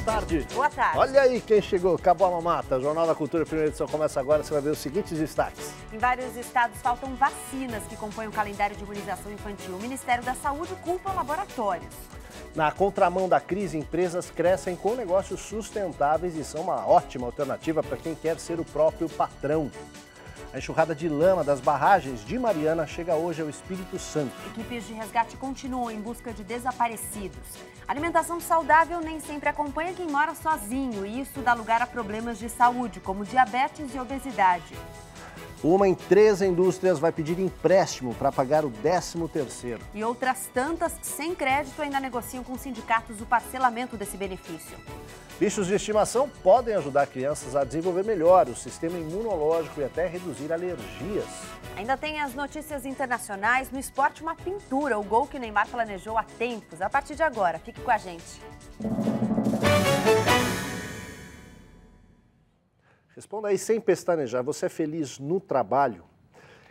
tarde. Boa tarde. Olha aí quem chegou, acabou a mamata. O Jornal da Cultura, primeira edição, começa agora. Você vai ver os seguintes destaques. Em vários estados faltam vacinas que compõem o calendário de imunização infantil. O Ministério da Saúde culpa laboratórios. Na contramão da crise, empresas crescem com negócios sustentáveis e são uma ótima alternativa para quem quer ser o próprio patrão. A enxurrada de lama das barragens de Mariana chega hoje ao Espírito Santo. Equipes de resgate continuam em busca de desaparecidos. Alimentação saudável nem sempre acompanha quem mora sozinho e isso dá lugar a problemas de saúde, como diabetes e obesidade. Uma em 3 indústrias vai pedir empréstimo para pagar o 13º. E outras tantas, sem crédito, ainda negociam com sindicatos o parcelamento desse benefício. Bichos de estimação podem ajudar crianças a desenvolver melhor o sistema imunológico e até reduzir alergias. Ainda tem as notícias internacionais. No esporte, uma pintura, o gol que o Neymar planejou há tempos. A partir de agora, fique com a gente. Responda aí sem pestanejar, você é feliz no trabalho?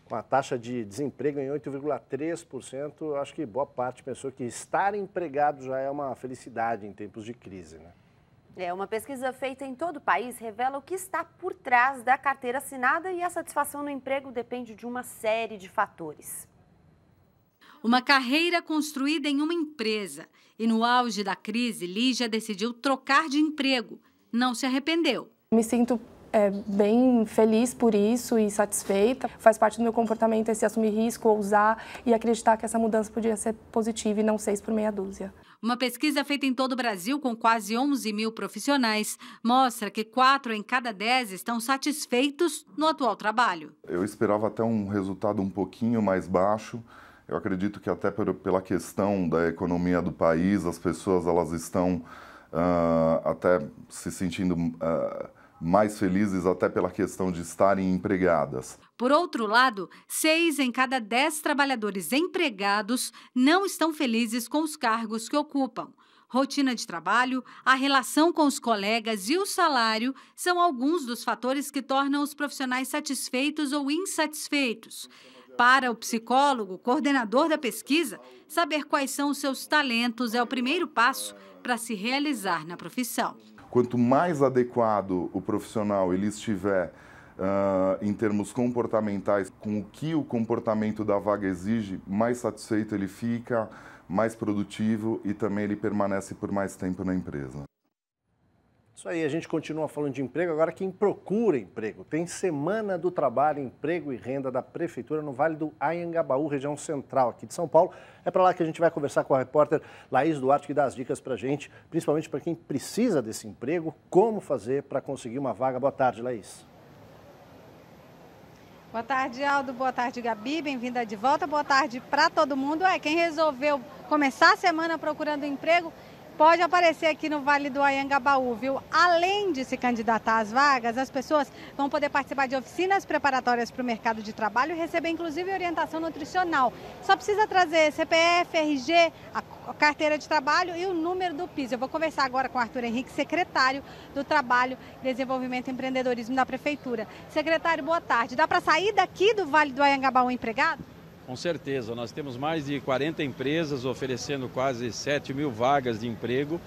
Com a taxa de desemprego em 8,3%, eu acho que boa parte pensou que estar empregado já é uma felicidade em tempos de crise, né? Uma pesquisa feita em todo o país revela o que está por trás da carteira assinada e a satisfação no emprego depende de uma série de fatores. Uma carreira construída em uma empresa. E no auge da crise, Lígia decidiu trocar de emprego. Não se arrependeu. Me sinto bem feliz por isso e satisfeita. Faz parte do meu comportamento esse assumir risco, ousar e acreditar que essa mudança podia ser positiva e não 6 por meia dúzia. Uma pesquisa feita em todo o Brasil com quase 11 mil profissionais mostra que 4 em cada 10 estão satisfeitos no atual trabalho. Eu esperava até um resultado um pouquinho mais baixo. Eu acredito que até pela questão da economia do país, as pessoas elas estão até se sentindo mais felizes até pela questão de estarem empregadas. Por outro lado, 6 em cada 10 trabalhadores empregados não estão felizes com os cargos que ocupam. Rotina de trabalho, a relação com os colegas e o salário são alguns dos fatores que tornam os profissionais satisfeitos ou insatisfeitos. Para o psicólogo, coordenador da pesquisa, saber quais são os seus talentos é o primeiro passo para se realizar na profissão. Quanto mais adequado o profissional ele estiver em termos comportamentais, com o que o comportamento da vaga exige, mais satisfeito ele fica, mais produtivo e também ele permanece por mais tempo na empresa. Isso aí, a gente continua falando de emprego, agora quem procura emprego. Tem Semana do Trabalho, Emprego e Renda da Prefeitura no Vale do Anhangabaú, região central aqui de São Paulo. É para lá que a gente vai conversar com a repórter Laís Duarte, que dá as dicas para a gente, principalmente para quem precisa desse emprego, como fazer para conseguir uma vaga. Boa tarde, Laís. Boa tarde, Aldo. Boa tarde, Gabi. Bem-vinda de volta. Boa tarde para todo mundo. Quem resolveu começar a semana procurando emprego, pode aparecer aqui no Vale do Anhangabaú, viu? Além de se candidatar às vagas, as pessoas vão poder participar de oficinas preparatórias para o mercado de trabalho e receber, inclusive, orientação nutricional. Só precisa trazer CPF, RG, a carteira de trabalho e o número do PIS. Eu vou conversar agora com o Arthur Henrique, secretário do Trabalho, Desenvolvimento e Empreendedorismo da Prefeitura. Secretário, boa tarde. Dá para sair daqui do Vale do Anhangabaú empregado? Com certeza, nós temos mais de 40 empresas oferecendo quase 7 mil vagas de emprego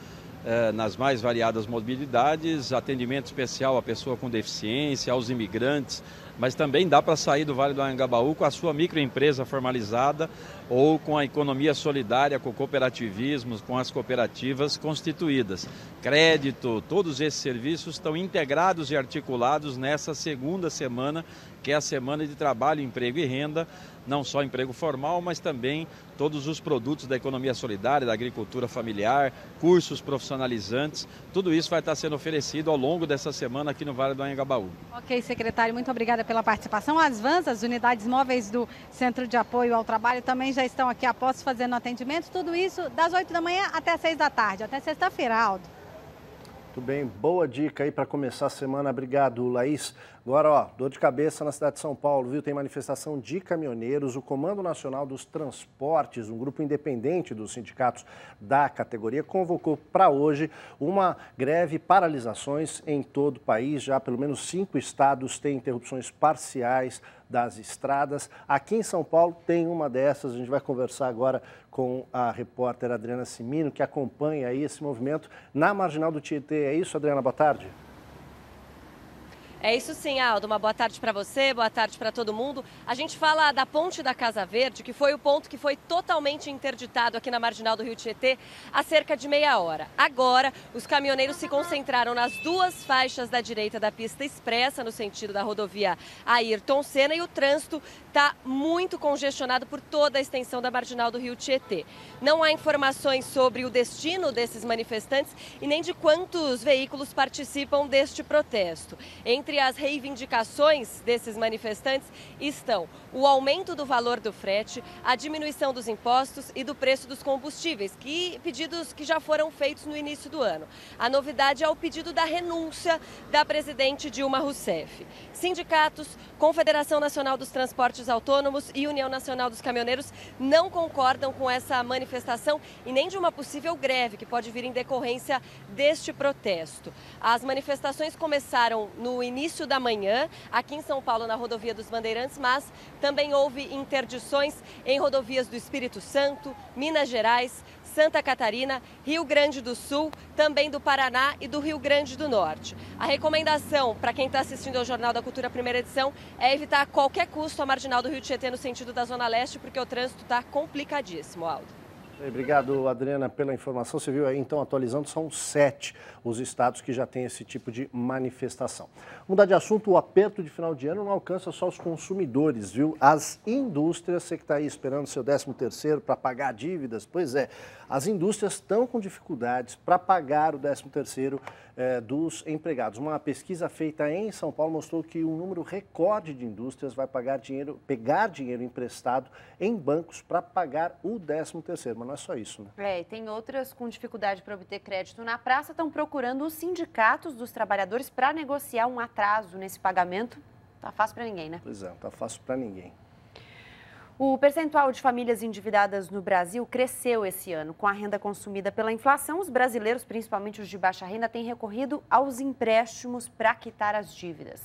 nas mais variadas modalidades, atendimento especial à pessoa com deficiência, aos imigrantes, mas também dá para sair do Vale do Anhangabaú com a sua microempresa formalizada ou com a economia solidária, com o cooperativismo, com as cooperativas constituídas. Crédito, todos esses serviços estão integrados e articulados nessa segunda semana, que é a Semana de Trabalho, Emprego e Renda, não só emprego formal, mas também todos os produtos da economia solidária, da agricultura familiar, cursos profissionalizantes, tudo isso vai estar sendo oferecido ao longo dessa semana aqui no Vale do Anhangabaú. Ok, secretário, muito obrigada pela participação. As vans, as unidades móveis do Centro de Apoio ao Trabalho, também já estão aqui a postos fazendo atendimento, tudo isso das 8 da manhã até as 6 da tarde, até sexta-feira, Aldo. Muito bem, boa dica aí para começar a semana. Obrigado, Laís. Agora, dor de cabeça na cidade de São Paulo, viu? Tem manifestação de caminhoneiros. O Comando Nacional dos Transportes, um grupo independente dos sindicatos da categoria, convocou para hoje uma greve, paralisações em todo o país. Já pelo menos 5 estados têm interrupções parciais das estradas. Aqui em São Paulo tem uma dessas, a gente vai conversar agora com a repórter Adriana Cimino, que acompanha aí esse movimento na Marginal do Tietê. É isso, Adriana? Boa tarde. É isso sim, Aldo. Uma boa tarde para você, boa tarde para todo mundo. A gente fala da Ponte da Casa Verde, que foi o ponto que foi totalmente interditado aqui na Marginal do Rio Tietê há cerca de meia hora. Agora, os caminhoneiros se concentraram nas duas faixas da direita da pista expressa, no sentido da rodovia Ayrton Senna, e o trânsito está muito congestionado por toda a extensão da Marginal do Rio Tietê. Não há informações sobre o destino desses manifestantes e nem de quantos veículos participam deste protesto. Entre as reivindicações desses manifestantes estão o aumento do valor do frete, a diminuição dos impostos e do preço dos combustíveis, pedidos que já foram feitos no início do ano. A novidade é o pedido da renúncia da presidente Dilma Rousseff. Sindicatos, Confederação Nacional dos Transportes Autônomos e União Nacional dos Caminhoneiros não concordam com essa manifestação e nem de uma possível greve que pode vir em decorrência deste protesto. As manifestações começaram no início da manhã, aqui em São Paulo, na rodovia dos Bandeirantes, mas também houve interdições em rodovias do Espírito Santo, Minas Gerais, Santa Catarina, Rio Grande do Sul, também do Paraná e do Rio Grande do Norte. A recomendação para quem está assistindo ao Jornal da Cultura primeira edição é evitar a qualquer custo a Marginal do Rio Tietê no sentido da Zona Leste, porque o trânsito está complicadíssimo, Aldo. Obrigado, Adriana, pela informação. Você viu aí, então, atualizando, são 7 os estados que já têm esse tipo de manifestação. Mudar de assunto, o aperto de final de ano não alcança só os consumidores, viu? As indústrias, você que está aí esperando seu 13º para pagar dívidas, pois é, as indústrias estão com dificuldades para pagar o 13º dos empregados. Uma pesquisa feita em São Paulo mostrou que um número recorde de indústrias vai pegar dinheiro emprestado em bancos para pagar o 13º, mas não é só isso, né? E tem outras com dificuldade para obter crédito na praça, estão procurando os sindicatos dos trabalhadores para negociar um atraso nesse pagamento. Tá fácil para ninguém, né? Pois é, não tá fácil para ninguém. O percentual de famílias endividadas no Brasil cresceu esse ano. Com a renda consumida pela inflação, os brasileiros, principalmente os de baixa renda, têm recorrido aos empréstimos para quitar as dívidas.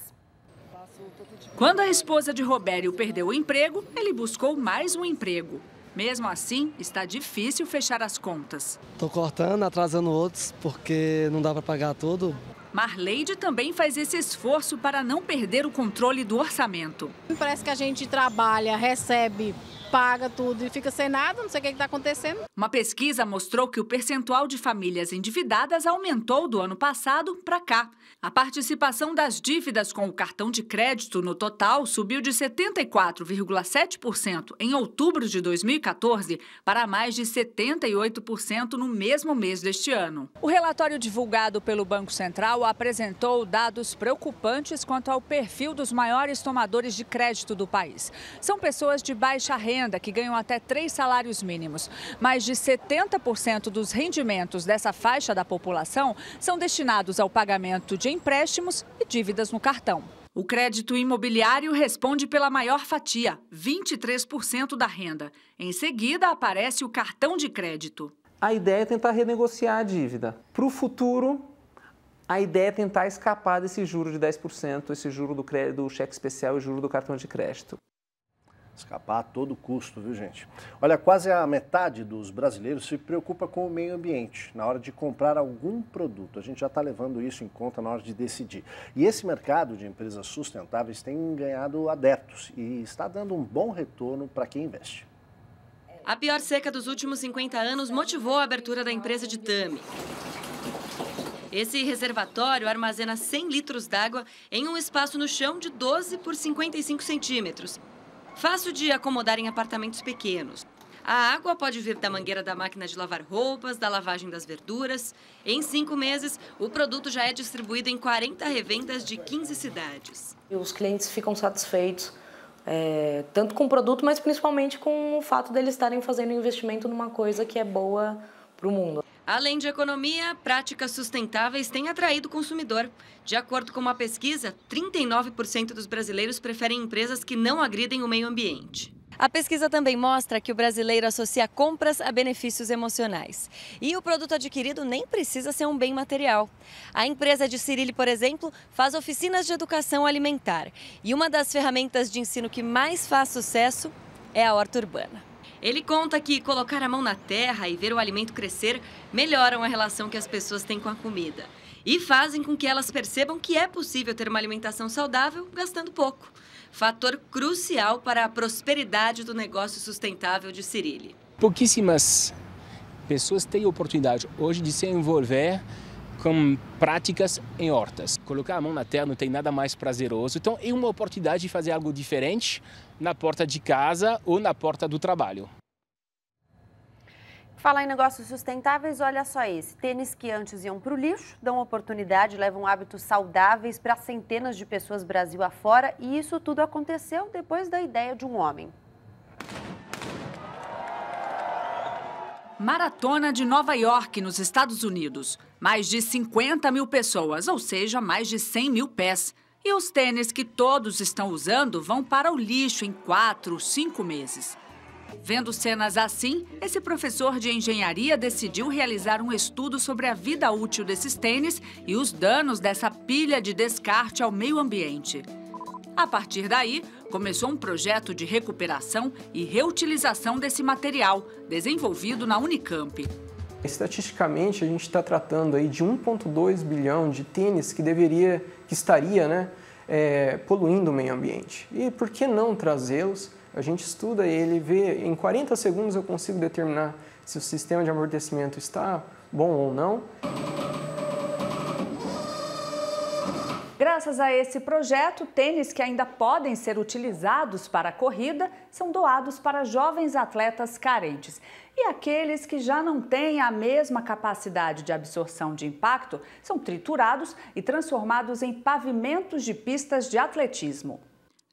Quando a esposa de Robério perdeu o emprego, ele buscou mais um emprego. Mesmo assim, está difícil fechar as contas. Estou cortando, atrasando outros, porque não dá para pagar tudo. Marleide também faz esse esforço para não perder o controle do orçamento. Parece que a gente trabalha, recebe, paga tudo e fica sem nada, não sei o que está acontecendo. Uma pesquisa mostrou que o percentual de famílias endividadas aumentou do ano passado para cá. A participação das dívidas com o cartão de crédito no total subiu de 74,7% em outubro de 2014 para mais de 78% no mesmo mês deste ano. O relatório divulgado pelo Banco Central apresentou dados preocupantes quanto ao perfil dos maiores tomadores de crédito do país. São pessoas de baixa renda que ganham até 3 salários mínimos. Mais de 70% dos rendimentos dessa faixa da população são destinados ao pagamento de empréstimos e dívidas no cartão. O crédito imobiliário responde pela maior fatia, 23% da renda. Em seguida, aparece o cartão de crédito. A ideia é tentar renegociar a dívida. Para o futuro, a ideia é tentar escapar desse juro de 10%, esse juro do cheque especial e juro do cartão de crédito. Escapar a todo custo, viu, gente? Olha, quase a metade dos brasileiros se preocupa com o meio ambiente na hora de comprar algum produto. A gente já está levando isso em conta na hora de decidir. E esse mercado de empresas sustentáveis tem ganhado adeptos e está dando um bom retorno para quem investe. A pior seca dos últimos 50 anos motivou a abertura da empresa de Tami. Esse reservatório armazena 100 litros d'água em um espaço no chão de 12 por 55 centímetros. Fácil de acomodar em apartamentos pequenos. A água pode vir da mangueira da máquina de lavar roupas, da lavagem das verduras. Em 5 meses, o produto já é distribuído em 40 revendas de 15 cidades. Os clientes ficam satisfeitos, tanto com o produto, mas principalmente com o fato deles estarem fazendo investimento numa coisa que é boa para o mundo. Além de economia, práticas sustentáveis têm atraído o consumidor. De acordo com uma pesquisa, 39% dos brasileiros preferem empresas que não agridem o meio ambiente. A pesquisa também mostra que o brasileiro associa compras a benefícios emocionais. E o produto adquirido nem precisa ser um bem material. A empresa de Cirilli, por exemplo, faz oficinas de educação alimentar. E uma das ferramentas de ensino que mais faz sucesso é a horta urbana. Ele conta que colocar a mão na terra e ver o alimento crescer melhoram a relação que as pessoas têm com a comida. E fazem com que elas percebam que é possível ter uma alimentação saudável gastando pouco. Fator crucial para a prosperidade do negócio sustentável de Cirilli. Pouquíssimas pessoas têm oportunidade hoje de se envolver com práticas em hortas. Colocar a mão na terra não tem nada mais prazeroso, então é uma oportunidade de fazer algo diferente na porta de casa ou na porta do trabalho. Falar em negócios sustentáveis, olha só esse. Tênis que antes iam para o lixo, dão oportunidade, levam hábitos saudáveis para centenas de pessoas Brasil afora. E isso tudo aconteceu depois da ideia de um homem. Maratona de Nova York, nos Estados Unidos. Mais de 50 mil pessoas, ou seja, mais de 100 mil pés. E os tênis que todos estão usando vão para o lixo em 4, 5 meses. Vendo cenas assim, esse professor de engenharia decidiu realizar um estudo sobre a vida útil desses tênis e os danos dessa pilha de descarte ao meio ambiente. A partir daí, começou um projeto de recuperação e reutilização desse material, desenvolvido na Unicamp. Estatisticamente, a gente está tratando aí de 1,2 bilhão de tênis que estaria poluindo o meio ambiente. E por que não trazê-los? A gente estuda ele, vê, em 40 segundos eu consigo determinar se o sistema de amortecimento está bom ou não. Graças a esse projeto, tênis que ainda podem ser utilizados para a corrida são doados para jovens atletas carentes. E aqueles que já não têm a mesma capacidade de absorção de impacto são triturados e transformados em pavimentos de pistas de atletismo.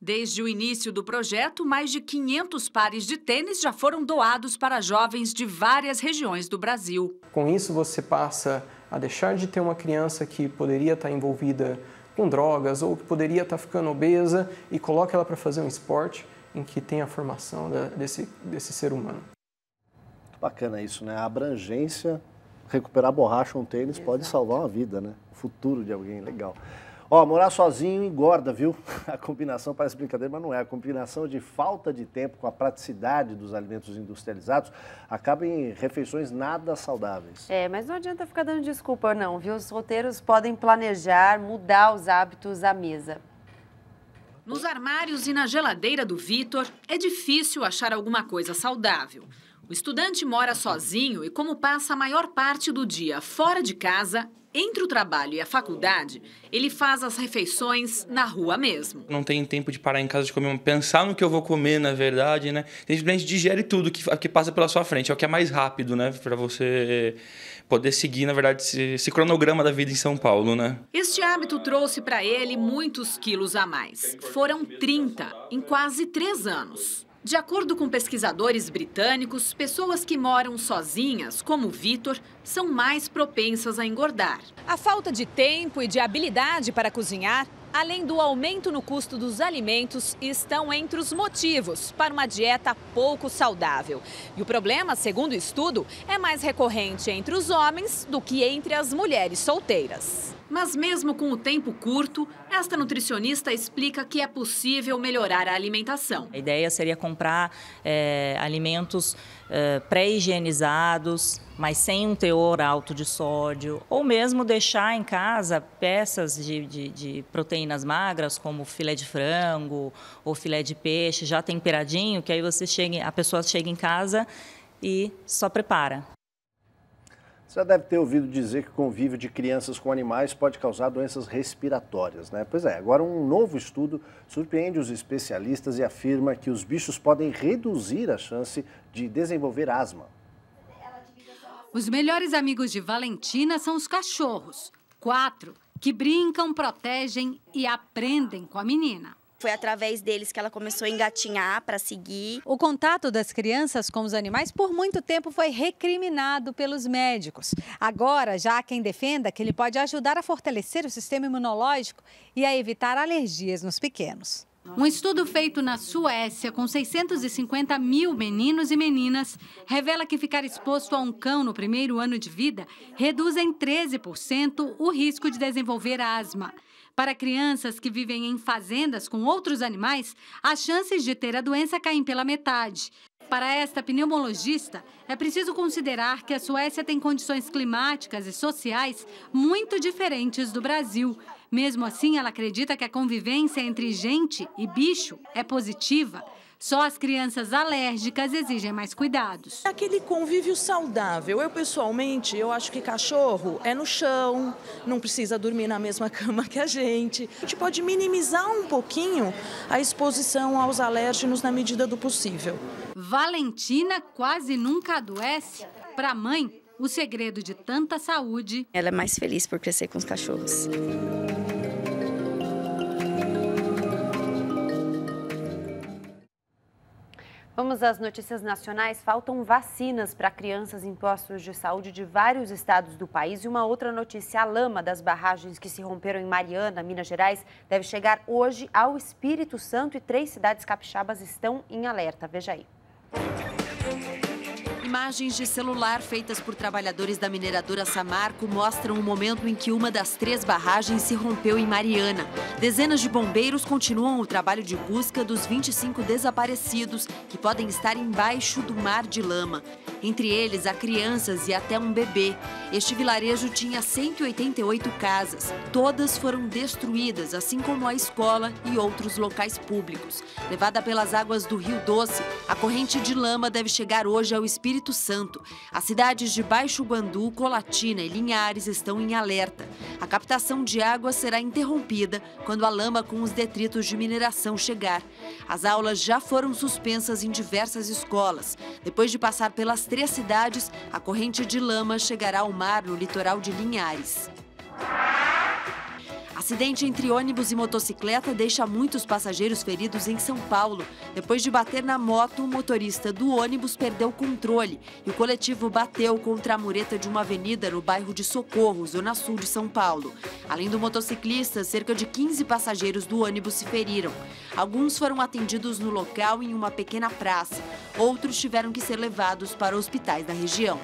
Desde o início do projeto, mais de 500 pares de tênis já foram doados para jovens de várias regiões do Brasil. Com isso, você passa a deixar de ter uma criança que poderia estar envolvida com drogas ou que poderia estar ficando obesa e coloca ela para fazer um esporte em que tem a formação desse ser humano. Bacana isso, né? A abrangência, recuperar borracha ou um tênis pode salvar uma vida, né? O futuro de alguém, legal. Ó, morar sozinho engorda, viu? A combinação parece brincadeira, mas não é. A combinação de falta de tempo com a praticidade dos alimentos industrializados acaba em refeições nada saudáveis. Mas não adianta ficar dando desculpa não, viu? Os roteiros podem planejar, mudar os hábitos à mesa. Nos armários e na geladeira do Vitor, é difícil achar alguma coisa saudável. O estudante mora sozinho e, como passa a maior parte do dia fora de casa, entre o trabalho e a faculdade, ele faz as refeições na rua mesmo. Não tem tempo de parar em casa de comer, pensar no que eu vou comer, na verdade, né? Simplesmente digere tudo que passa pela sua frente. É o que é mais rápido, né? Para você poder seguir, na verdade, esse cronograma da vida em São Paulo, né? Este hábito trouxe para ele muitos quilos a mais. Foram 30 em quase 3 anos. De acordo com pesquisadores britânicos, pessoas que moram sozinhas, como o Vitor, são mais propensas a engordar. A falta de tempo e de habilidade para cozinhar, além do aumento no custo dos alimentos, estão entre os motivos para uma dieta pouco saudável. E o problema, segundo o estudo, é mais recorrente entre os homens do que entre as mulheres solteiras. Mas mesmo com o tempo curto, esta nutricionista explica que é possível melhorar a alimentação. A ideia seria comprar alimentos pré-higienizados, mas sem um teor alto de sódio, ou mesmo deixar em casa peças de proteínas magras, como filé de frango ou filé de peixe, já temperadinho, que aí a pessoa chega em casa e só prepara. Você já deve ter ouvido dizer que o convívio de crianças com animais pode causar doenças respiratórias, né? Pois é, agora um novo estudo surpreende os especialistas e afirma que os bichos podem reduzir a chance de desenvolver asma. Os melhores amigos de Valentina são os cachorros. 4, que brincam, protegem e aprendem com a menina. Foi através deles que ela começou a engatinhar para seguir. O contato das crianças com os animais por muito tempo foi recriminado pelos médicos. Agora, já há quem defenda que ele pode ajudar a fortalecer o sistema imunológico e a evitar alergias nos pequenos. Um estudo feito na Suécia com 650 mil meninos e meninas revela que ficar exposto a um cão no primeiro ano de vida reduz em 13% o risco de desenvolver asma. Para crianças que vivem em fazendas com outros animais, as chances de ter a doença caem pela metade. Para esta pneumologista, é preciso considerar que a Suécia tem condições climáticas e sociais muito diferentes do Brasil. Mesmo assim, ela acredita que a convivência entre gente e bicho é positiva. Só as crianças alérgicas exigem mais cuidados. Aquele convívio saudável. Eu, pessoalmente, eu acho que cachorro é no chão, não precisa dormir na mesma cama que a gente. A gente pode minimizar um pouquinho a exposição aos alérgenos na medida do possível. Valentina quase nunca adoece. Para a mãe, o segredo de tanta saúde... Ela é mais feliz por crescer com os cachorros. Vamos às notícias nacionais. Faltam vacinas para crianças em postos de saúde de vários estados do país. E uma outra notícia, a lama das barragens que se romperam em Mariana, Minas Gerais, deve chegar hoje ao Espírito Santo e 3 cidades capixabas estão em alerta. Veja aí. Imagens de celular feitas por trabalhadores da mineradora Samarco mostram o momento em que uma das 3 barragens se rompeu em Mariana. Dezenas de bombeiros continuam o trabalho de busca dos 25 desaparecidos que podem estar embaixo do mar de lama. Entre eles, há crianças e até um bebê. Este vilarejo tinha 188 casas. Todas foram destruídas, assim como a escola e outros locais públicos. Levada pelas águas do Rio Doce, a corrente de lama deve chegar hoje ao Espírito Santo. As cidades de Baixo Guandu, Colatina e Linhares estão em alerta. A captação de água será interrompida quando a lama com os detritos de mineração chegar. As aulas já foram suspensas em diversas escolas. Depois de passar pelas 3 cidades, a corrente de lama chegará ao mar no litoral de Linhares. Acidente entre ônibus e motocicleta deixa muitos passageiros feridos em São Paulo. Depois de bater na moto, o motorista do ônibus perdeu o controle e o coletivo bateu contra a mureta de uma avenida no bairro de Socorro, zona sul de São Paulo. Além do motociclista, cerca de 15 passageiros do ônibus se feriram. Alguns foram atendidos no local em uma pequena praça. Outros tiveram que ser levados para hospitais da região.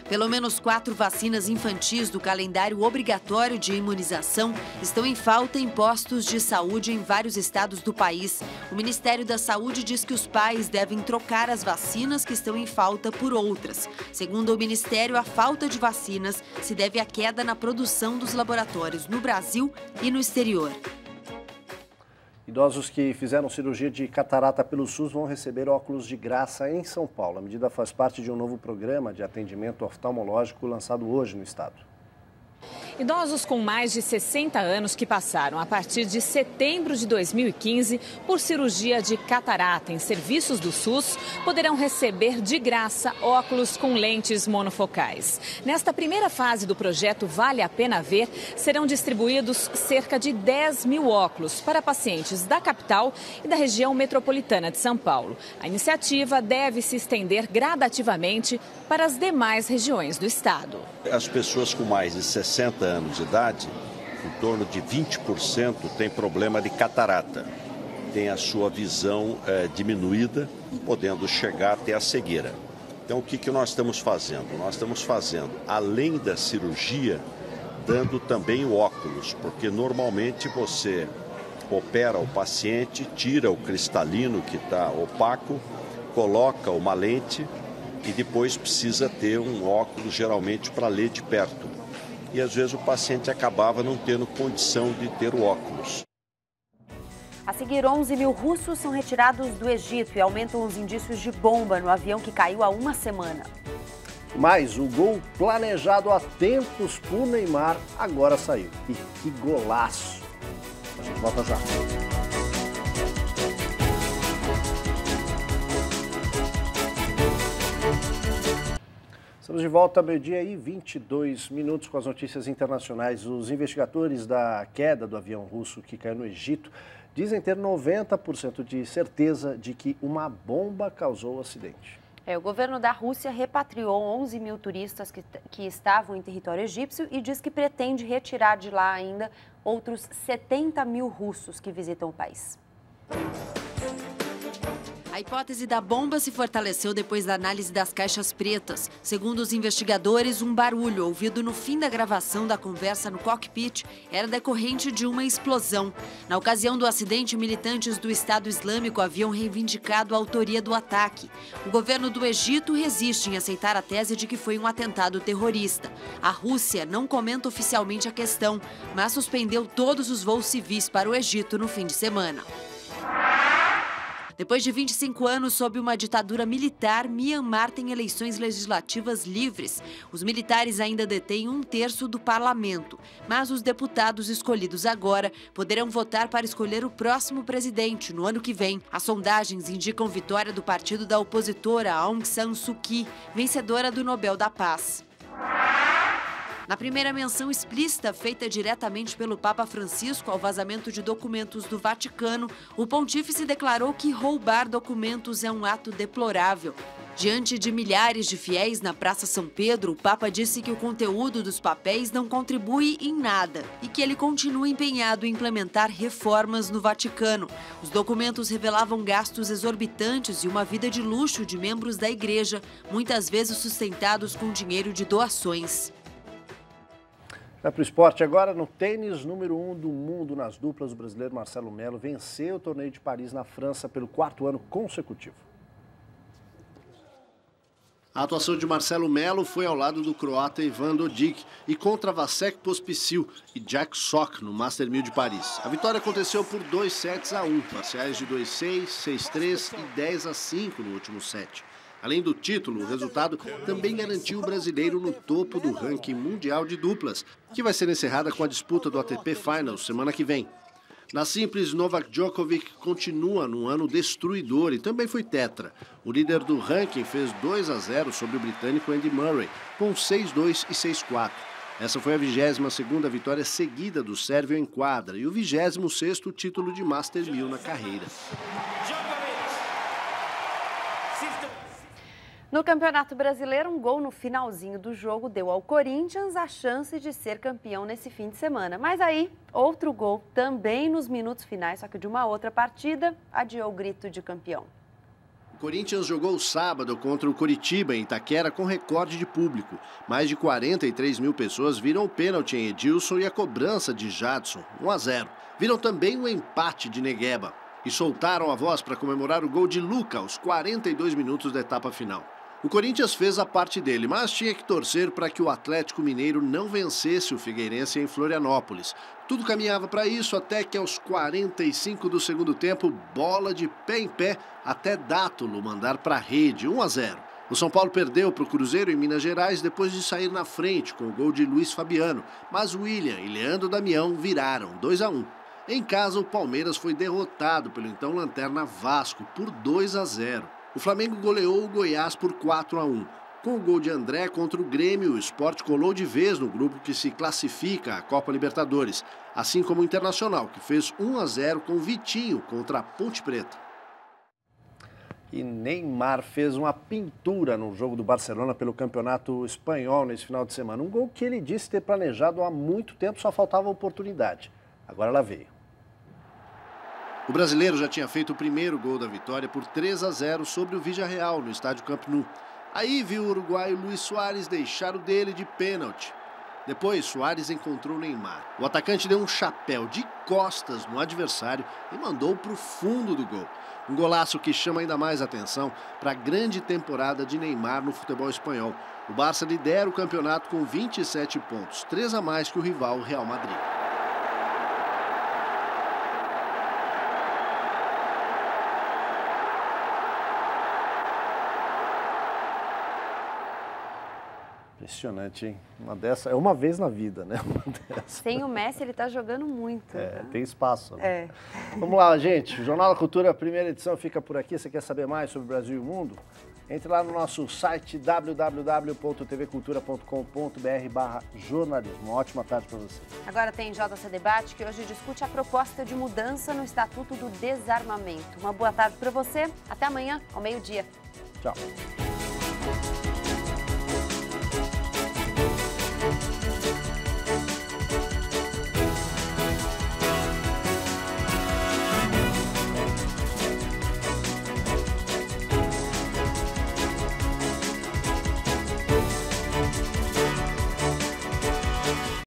Pelo menos 4 vacinas infantis do calendário obrigatório de imunização estão em falta em postos de saúde em vários estados do país. O Ministério da Saúde diz que os pais devem trocar as vacinas que estão em falta por outras. Segundo o Ministério, a falta de vacinas se deve à queda na produção dos laboratórios no Brasil e no exterior. Idosos que fizeram cirurgia de catarata pelo SUS vão receber óculos de graça em São Paulo. A medida faz parte de um novo programa de atendimento oftalmológico lançado hoje no estado. Idosos com mais de 60 anos que passaram a partir de setembro de 2015 por cirurgia de catarata em serviços do SUS poderão receber de graça óculos com lentes monofocais. Nesta primeira fase do projeto Vale a Pena Ver, serão distribuídos cerca de 10 mil óculos para pacientes da capital e da região metropolitana de São Paulo. A iniciativa deve se estender gradativamente para as demais regiões do estado. As pessoas com mais de 60 anos de idade, em torno de 20% tem problema de catarata. Tem a sua visão diminuída, podendo chegar até a cegueira. Então, o que nós estamos fazendo? Nós estamos fazendo, além da cirurgia, dando também o óculos, porque normalmente você opera o paciente, tira o cristalino que está opaco, coloca uma lente e depois precisa ter um óculos geralmente para ler de perto. E às vezes o paciente acabava não tendo condição de ter o óculos. A seguir, 11 mil russos são retirados do Egito e aumentam os indícios de bomba no avião que caiu há uma semana. Mas o gol planejado há tempos por Neymar agora saiu. E que golaço! A gente volta já. Estamos de volta, meio-dia e 22 minutos com as notícias internacionais. Os investigadores da queda do avião russo que caiu no Egito dizem ter 90% de certeza de que uma bomba causou o acidente. O governo da Rússia repatriou 11 mil turistas que estavam em território egípcio e diz que pretende retirar de lá ainda outros 70 mil russos que visitam o país. A hipótese da bomba se fortaleceu depois da análise das caixas pretas. Segundo os investigadores, um barulho ouvido no fim da gravação da conversa no cockpit era decorrente de uma explosão. Na ocasião do acidente, militantes do Estado Islâmico haviam reivindicado a autoria do ataque. O governo do Egito resiste em aceitar a tese de que foi um atentado terrorista. A Rússia não comenta oficialmente a questão, mas suspendeu todos os voos civis para o Egito no fim de semana. Depois de 25 anos sob uma ditadura militar, Myanmar tem eleições legislativas livres. Os militares ainda detêm 1/3 do parlamento, mas os deputados escolhidos agora poderão votar para escolher o próximo presidente no ano que vem. As sondagens indicam vitória do partido da opositora Aung San Suu Kyi, vencedora do Nobel da Paz. Na primeira menção explícita feita diretamente pelo Papa Francisco ao vazamento de documentos do Vaticano, o pontífice declarou que roubar documentos é um ato deplorável. Diante de milhares de fiéis na Praça São Pedro, o Papa disse que o conteúdo dos papéis não contribui em nada e que ele continua empenhado em implementar reformas no Vaticano. Os documentos revelavam gastos exorbitantes e uma vida de luxo de membros da igreja, muitas vezes sustentados com dinheiro de doações. Vai para o esporte agora. No tênis, número 1 do mundo nas duplas, o brasileiro Marcelo Melo venceu o torneio de Paris na França pelo 4º ano consecutivo. A atuação de Marcelo Melo foi ao lado do croata Ivan Dodig e contra Vasek Pospisil e Jack Sock no Master 1000 de Paris. A vitória aconteceu por 2-1, parciais de 2-6, 6-3 e 10-5 no último set. Além do título, o resultado também garantiu o brasileiro no topo do ranking mundial de duplas, que vai ser encerrada com a disputa do ATP Finals semana que vem. Na simples, Novak Djokovic continua num ano destruidor e também foi tetra. O líder do ranking fez 2-0 sobre o britânico Andy Murray, com 6-2 e 6-4. Essa foi a 22ª vitória seguida do sérvio em quadra e o 26º título de Master 1000 na carreira. No Campeonato Brasileiro, um gol no finalzinho do jogo deu ao Corinthians a chance de ser campeão nesse fim de semana. Mas aí, outro gol, também nos minutos finais, só que de uma outra partida, adiou o grito de campeão. O Corinthians jogou sábado contra o Coritiba, em Itaquera, com recorde de público. Mais de 43 mil pessoas viram o pênalti em Edilson e a cobrança de Jadson, 1-0. Viram também o empate de Negueba e soltaram a voz para comemorar o gol de Luca aos 42 minutos da etapa final. O Corinthians fez a parte dele, mas tinha que torcer para que o Atlético Mineiro não vencesse o Figueirense em Florianópolis. Tudo caminhava para isso até que aos 45 do segundo tempo, bola de pé em pé, até Dátulo mandar para a rede, 1-0. O São Paulo perdeu para o Cruzeiro em Minas Gerais depois de sair na frente com o gol de Luiz Fabiano, mas William e Leandro Damião viraram 2-1. Em casa, o Palmeiras foi derrotado pelo então lanterna Vasco por 2-0. O Flamengo goleou o Goiás por 4-1. Com o gol de André contra o Grêmio, o Sport colou de vez no grupo que se classifica à Copa Libertadores, assim como o Internacional, que fez 1-0 com Vitinho contra a Ponte Preta. E Neymar fez uma pintura no jogo do Barcelona pelo Campeonato Espanhol nesse final de semana. Um gol que ele disse ter planejado há muito tempo, só faltava oportunidade. Agora ela veio. O brasileiro já tinha feito o primeiro gol da vitória por 3-0 sobre o Villarreal no estádio Camp Nou. Aí viu o uruguaio Luis Suárez deixar o dele de pênalti. Depois, Suárez encontrou Neymar. O atacante deu um chapéu de costas no adversário e mandou para o fundo do gol. Um golaço que chama ainda mais atenção para a grande temporada de Neymar no futebol espanhol. O Barça lidera o campeonato com 27 pontos, 3 a mais que o rival Real Madrid. Impressionante, hein? É uma vez na vida, né? Sem o Messi, ele tá jogando muito. Né? Tem espaço. Né? Vamos lá, gente. O Jornal da Cultura, primeira edição, fica por aqui. Você quer saber mais sobre o Brasil e o mundo? Entre lá no nosso site www.tvcultura.com.br/jornalismo. Uma ótima tarde para você. Agora tem JC Debate, que hoje discute a proposta de mudança no Estatuto do Desarmamento. Uma boa tarde para você. Até amanhã, ao meio-dia. Tchau.